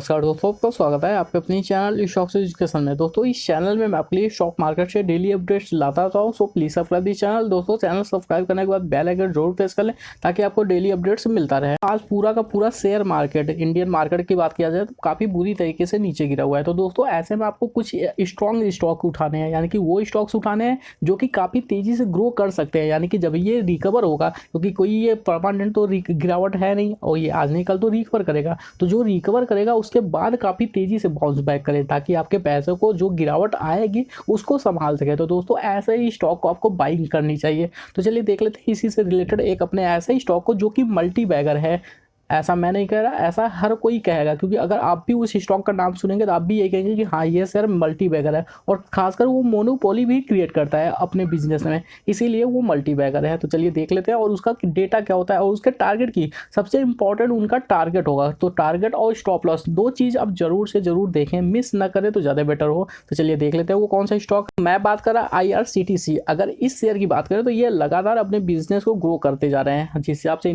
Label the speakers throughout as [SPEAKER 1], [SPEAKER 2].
[SPEAKER 1] नमस्कार दोस्तों, आपका स्वागत है आपके अपनी चैनल स्टॉक्स एजुकेशन में। दोस्तों इस चैनल में मैं आपके लिए स्टॉक मार्केट से डेली अपडेट्स लाता रहता हूँ। So please subscribe the channel. दोस्तों चैनल सब्सक्राइब करने के बाद बेल आइकन जरूर प्रेस कर लें ताकि आपको डेली अपडेट्स मिलता रहे। आज पूरा का पूरा शेयर मार्केट, इंडियन मार्केट की बात किया जाए तो काफ़ी बुरी तरीके से नीचे गिरा हुआ है। तो दोस्तों ऐसे में आपको कुछ स्ट्रॉन्ग स्टॉक उठाने हैं, यानी कि वो स्टॉक्स उठाने हैं जो कि काफ़ी तेज़ी से ग्रो कर सकते हैं। यानी कि जब ये रिकवर होगा, क्योंकि कोई ये परमानेंट तो गिरावट है नहीं और ये आज नहीं कल तो रिकवर करेगा, तो जो रिकवर करेगा उसके बाद काफ़ी तेज़ी से बाउंस बैक करे ताकि आपके पैसे को जो गिरावट आएगी उसको संभाल सके। तो दोस्तों ऐसे ही स्टॉक को आपको बाइंग करनी चाहिए। तो चलिए देख लेते हैं इसी से रिलेटेड एक अपने ऐसे ही स्टॉक को जो कि मल्टी बैगर है। ऐसा मैं नहीं कह रहा, ऐसा हर कोई कहेगा, क्योंकि अगर आप भी उस स्टॉक का नाम सुनेंगे तो आप भी यही कहेंगे कि हाँ ये शेयर मल्टी बैगर है, और खासकर वो मोनोपोली भी क्रिएट करता है अपने बिजनेस में, इसीलिए वो मल्टी बैगर है। तो चलिए देख लेते हैं और उसका डेटा क्या होता है और उसके टारगेट की सबसे इंपॉर्टेंट उनका टारगेट होगा। तो टारगेट और स्टॉप लॉस दो चीज़ आप जरूर से जरूर देखें, मिस ना करें तो ज़्यादा बेटर हो। तो चलिए देख लेते हैं वो कौन सा स्टॉक। मैं बात कर रहा IRCTC। अगर इस शेयर की बात करें तो ये लगातार अपने बिजनेस को ग्रो करते जा रहे हैं। जिस हिसाब से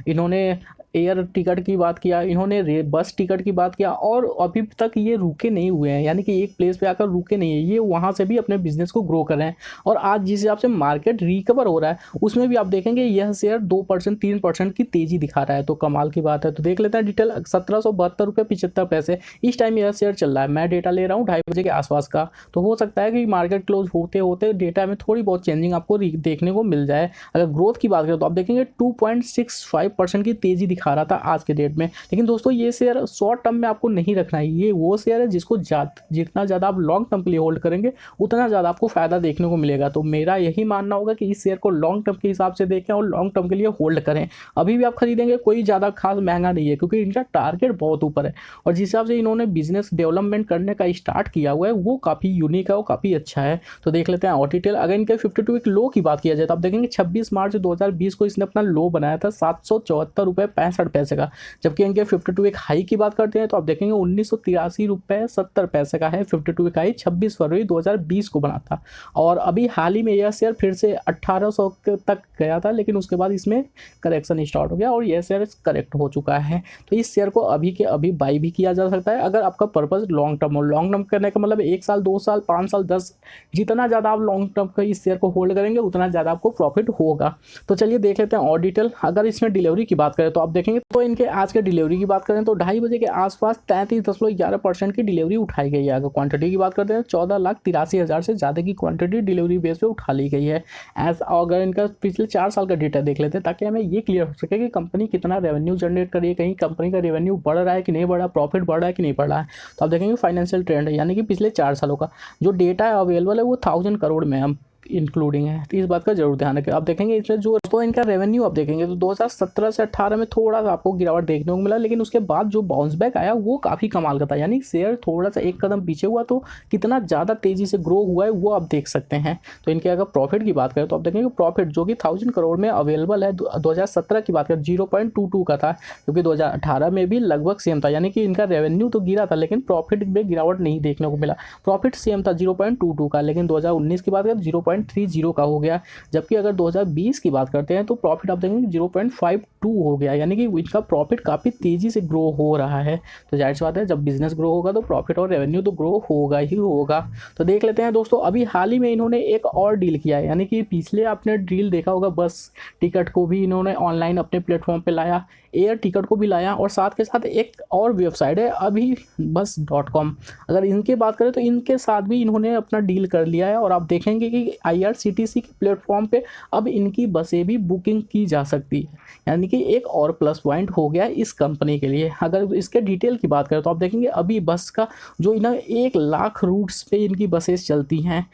[SPEAKER 1] इन्होंने एयर टिकट की बात किया, इन्होंने बस टिकट की बात किया, और अभी तक ये रुके नहीं हुए हैं, यानी कि एक प्लेस पे आकर रुके नहीं है, ये वहाँ से भी अपने बिजनेस को ग्रो कर रहे हैं। और आज जिस हिसाब से मार्केट रिकवर हो रहा है उसमें भी आप देखेंगे यह शेयर 2% 3% की तेजी दिखा रहा है। तो कमाल की बात है। तो देख लेते हैं डिटेल। 1772.75 इस टाइम यह शेयर चल रहा है। मैं डेटा ले रहा हूँ 2:30 बजे के आसपास का। तो हो सकता है कि मार्केट क्लोज होते होते डेटा में थोड़ी बहुत चेंजिंग आपको देखने को मिल जाए। अगर ग्रोथ की बात करें तो आप देखेंगे 2.65% की तेजी दिखा रहा था आज के डेट में। लेकिन दोस्तों ये शेयर शॉर्ट टर्म में आपको नहीं रखना है। ये वो शेयर है जिसको जितना ज़्यादा आप लॉन्ग टर्म के लिए होल्ड करेंगे उतना ज़्यादा आपको फायदा देखने को मिलेगा। तो मेरा यही मानना होगा कि इस शेयर को लॉन्ग टर्म के हिसाब से देखें और लॉन्ग टर्म के लिए होल्ड करें। अभी भी आप खरीदेंगे कोई ज़्यादा खास महंगा नहीं है, क्योंकि इनका टारगेट बहुत ऊपर है और जिस हिसाब से इन्होंने बिजनेस डेवलपमेंट करने का स्टार्ट किया हुआ है वो काफ़ी यूनिक है, वो काफ़ी अच्छा है। तो देख लेते हैं और डिटेल। अगर इनके 52 वीक लो की बात किया जाए तो आप देखेंगे 26 मार्च 2020 को इसने अपना लो बनाया था 774.65 का। जबकि इनके 52 वीक हाई की बात करते हैं तो आप देखेंगे 1983.70 का है। 52 वीक हाई 26 फरवरी 2020 को बना था, और अभी हाल ही में यह शेयर फिर से 1800 तक गया था, लेकिन उसके बाद इसमें करेक्शन स्टार्ट हो गया और यह शेयर करेक्ट हो चुका है। तो इस शेयर को अभी के अभी बाई भी किया जा सकता है अगर आपका पर्पज लॉन्ग टर्म हो। लॉन्ग टर्म करने का मतलब 1 साल 2 साल 5 साल 10, जितना ज़्यादा आप लॉन्ग टर्म का इस शेयर को होल्ड करेंगे उतना ज़्यादा आपको प्रॉफिट होगा। तो चलिए देख लेते हैं और डिटेल। अगर इसमें डिलीवरी की बात करें तो आप देखेंगे तो इनके आज के डिलीवरी की बात करें तो 2:30 बजे के आसपास 33.11% की डिलीवरी उठाई गई है। अगर क्वांटिटी की बात करते हैं 14,83,000 से ज़्यादा की क्वांटिटी डिलीवरी बेस पे उठा ली गई है। अगर इनका पिछले 4 साल का डेटा देख लेते हैं ताकि हमें ये क्लियर हो सके कि कंपनी कितना रेवेन्यू जनरेट कर रही है, कहीं कंपनी का रेवेन्यू बढ़ रहा है कि नहीं बढ़ रहा, प्रॉफिट बढ़ रहा है कि नहीं बढ़ रहा है। तो आप देखेंगे फाइनेंशियल ट्रेंड है, यानी कि पिछले 4 सालों का जो डेटा अवेलेबल है वो 1000 करोड़ में हम इंक्लूडिंग है। तो इस बात का जरूर ध्यान रखें। आप देखेंगे इसमें जो तो इनका रेवेन्यू आप देखेंगे तो 2017 से 18 में थोड़ा सा आपको गिरावट देखने को मिला, लेकिन उसके बाद जो बाउंस बैक आया वो काफ़ी कमाल का था। यानी शेयर थोड़ा सा एक कदम पीछे हुआ तो कितना ज़्यादा तेज़ी से ग्रो हुआ है वो आप देख सकते हैं। तो इनके अगर प्रॉफिट की बात करें तो आप देखेंगे प्रॉफिट जो कि 1000 करोड़ में अवेलेबल है। 2017 की बात करें 0.22 का था, क्योंकि 2018 में भी लगभग सेम था। यानी कि इनका रेवेन्यू तो गिरा था लेकिन प्रॉफिट में गिरावट नहीं देखने को मिला। प्रॉफिट सेम था 0.22 का, लेकिन 2019 की बात करें 0.30 का हो गया। जबकि अगर 2020 की बात करते हैं तो प्रॉफिट आप देखेंगे 0.52 हो गया। यानी कि इनका प्रॉफिट काफ़ी तेज़ी से ग्रो हो रहा है। तो जाहिर सी बात है जब बिजनेस ग्रो होगा तो प्रॉफिट और रेवेन्यू तो ग्रो होगा ही होगा। तो देख लेते हैं दोस्तों। अभी हाल ही में इन्होंने एक और डील किया है, यानी कि पिछले आपने डील देखा होगा, बस टिकट को भी इन्होंने ऑनलाइन अपने प्लेटफॉर्म पे लाया, एयर टिकट को भी लाया, और साथ के साथ एक और वेबसाइट है अभी बस.com। अगर इनके बात करें तो इनके साथ भी इन्होंने अपना डील कर लिया है, और आप देखेंगे कि IRCTC के प्लेटफॉर्म पे अब इनकी बसें भी बुकिंग की जा सकती है। यानी कि एक और प्लस पॉइंट हो गया इस कंपनी के लिए। अगर इसके डिटेल की बात करें तो आप देखेंगे अभी बस का जो इन्हें 1 लाख रूट्स पे इनकी बसेस चलती हैं,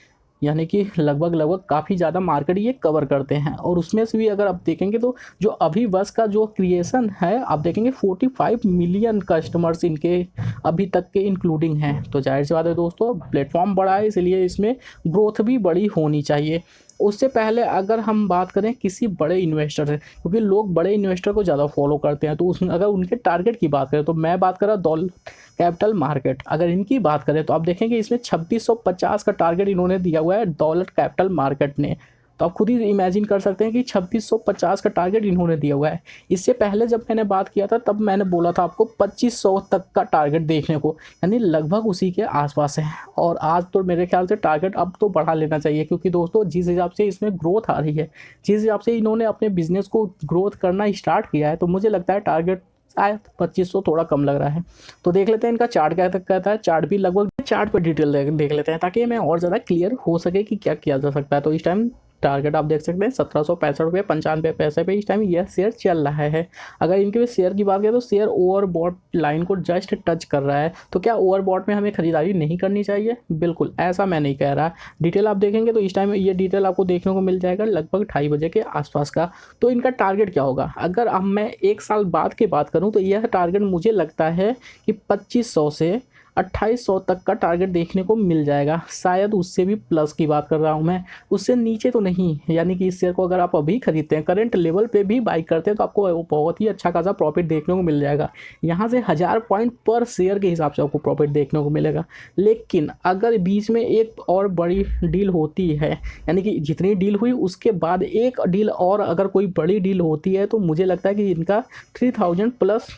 [SPEAKER 1] यानी कि लगभग काफ़ी ज़्यादा मार्केट ये कवर करते हैं। और उसमें से भी अगर आप देखेंगे तो जो अभी बस का जो क्रिएशन है आप देखेंगे 45 मिलियन कस्टमर्स इनके अभी तक के इंक्लूडिंग हैं। तो जाहिर सी बात है दोस्तों प्लेटफॉर्म बड़ा है, इसलिए इसमें ग्रोथ भी बड़ी होनी चाहिए। उससे पहले अगर हम बात करें किसी बड़े इन्वेस्टर से, क्योंकि लोग बड़े इन्वेस्टर को ज़्यादा फॉलो करते हैं, तो उसमें अगर उनके टारगेट की बात करें तो मैं बात कर रहा दौलत कैपिटल मार्केट। अगर इनकी बात करें तो आप देखेंगे इसमें 2650 का टारगेट इन्होंने दिया हुआ है दौलत कैपिटल मार्केट ने। तो आप खुद ही इमेजिन कर सकते हैं कि 2650 का टारगेट इन्होंने दिया हुआ है। इससे पहले जब मैंने बात किया था तब मैंने बोला था आपको 2500 तक का टारगेट देखने को, यानी लगभग उसी के आसपास है। और आज तो मेरे ख्याल से टारगेट अब तो बढ़ा लेना चाहिए, क्योंकि दोस्तों जिस हिसाब से इसमें ग्रोथ आ रही है, जिस हिसाब से इन्होंने अपने बिजनेस को ग्रोथ करना स्टार्ट किया है, तो मुझे लगता है टारगेट शायद 2500 थोड़ा कम लग रहा है। तो देख लेते हैं इनका चार्ट क्या तक कहता है। चार्ट भी लगभग चार्ट पर डिटेल देख लेते हैं ताकि हमें और ज़्यादा क्लियर हो सके कि क्या किया जा सकता है। तो इस टाइम टारगेट आप देख सकते हैं 1765 रुपये 95 पैसे पे इस टाइम यह शेयर चल रहा है। अगर इनके शेयर की बात करें तो शेयर ओवरबॉट लाइन को जस्ट टच कर रहा है। तो क्या ओवरबॉट में हमें खरीदारी नहीं करनी चाहिए? बिल्कुल ऐसा मैं नहीं कह रहा। डिटेल आप देखेंगे तो इस टाइम ये डिटेल आपको देखने को मिल जाएगा लगभग 2:30 बजे के आसपास का। तो इनका टारगेट क्या होगा? अगर अब मैं 1 साल बाद की बात करूँ तो यह टारगेट मुझे लगता है कि 2500 से 2800 तक का टारगेट देखने को मिल जाएगा। शायद उससे भी प्लस की बात कर रहा हूँ मैं, उससे नीचे तो नहीं। यानी कि इस शेयर को अगर आप अभी खरीदते हैं, करंट लेवल पे भी बाई करते हैं, तो आपको बहुत ही अच्छा खासा प्रॉफिट देखने को मिल जाएगा। यहाँ से 1000 पॉइंट पर शेयर के हिसाब से आपको प्रॉफिट देखने को मिलेगा। लेकिन अगर बीच में एक और बड़ी डील होती है, यानी कि जितनी डील हुई उसके बाद एक डील और अगर कोई बड़ी डील होती है, तो मुझे लगता है कि इनका 3000 प्लस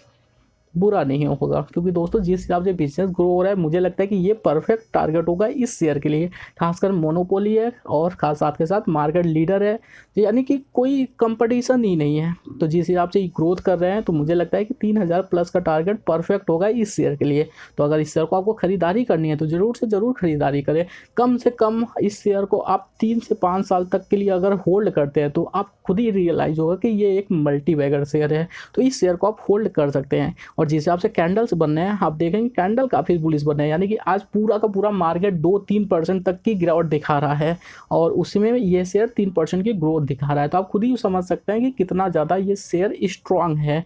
[SPEAKER 1] बुरा नहीं होगा। क्योंकि दोस्तों जिस हिसाब से बिजनेस ग्रो हो रहा है, मुझे लगता है कि ये परफेक्ट टारगेट होगा इस शेयर के लिए। खासकर मोनोपोली है और खास साथ के साथ मार्केट लीडर है, यानी कि कोई कंपटीशन ही नहीं है। तो जिस हिसाब से ग्रोथ कर रहे हैं, तो मुझे लगता है कि 3000 प्लस का टारगेट परफेक्ट होगा इस शेयर के लिए। तो अगर इस शेयर को आपको खरीदारी करनी है तो ज़रूर से ज़रूर खरीदारी करें। कम से कम इस शेयर को आप 3 से 5 साल तक के लिए अगर होल्ड करते हैं, तो आप खुद ही रियलाइज़ होगा कि ये एक मल्टी बैगर शेयर है। तो इस शेयर को आप होल्ड कर सकते हैं। और जिस हिसाब से कैंडल्स बन रहे हैं, आप देखेंगे कैंडल काफ़ी बुलिश बन रहे हैं, यानी कि आज पूरा का पूरा मार्केट 2-3% तक की गिरावट दिखा रहा है और उसमें ये शेयर 3% की ग्रोथ दिखा रहा है। तो आप खुद ही समझ सकते हैं कि कितना ज़्यादा ये शेयर स्ट्रांग है।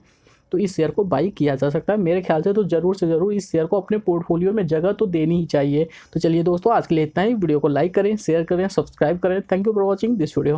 [SPEAKER 1] तो इस शेयर को बाई किया जा सकता है मेरे ख्याल से। तो ज़रूर से ज़रूर इस शेयर को अपने पोर्टफोलियो में जगह तो देनी ही चाहिए। तो चलिए दोस्तों, आज के लिए इतना ही। वीडियो को लाइक करें, शेयर करें, सब्सक्राइब करें। Thank you for watching this video.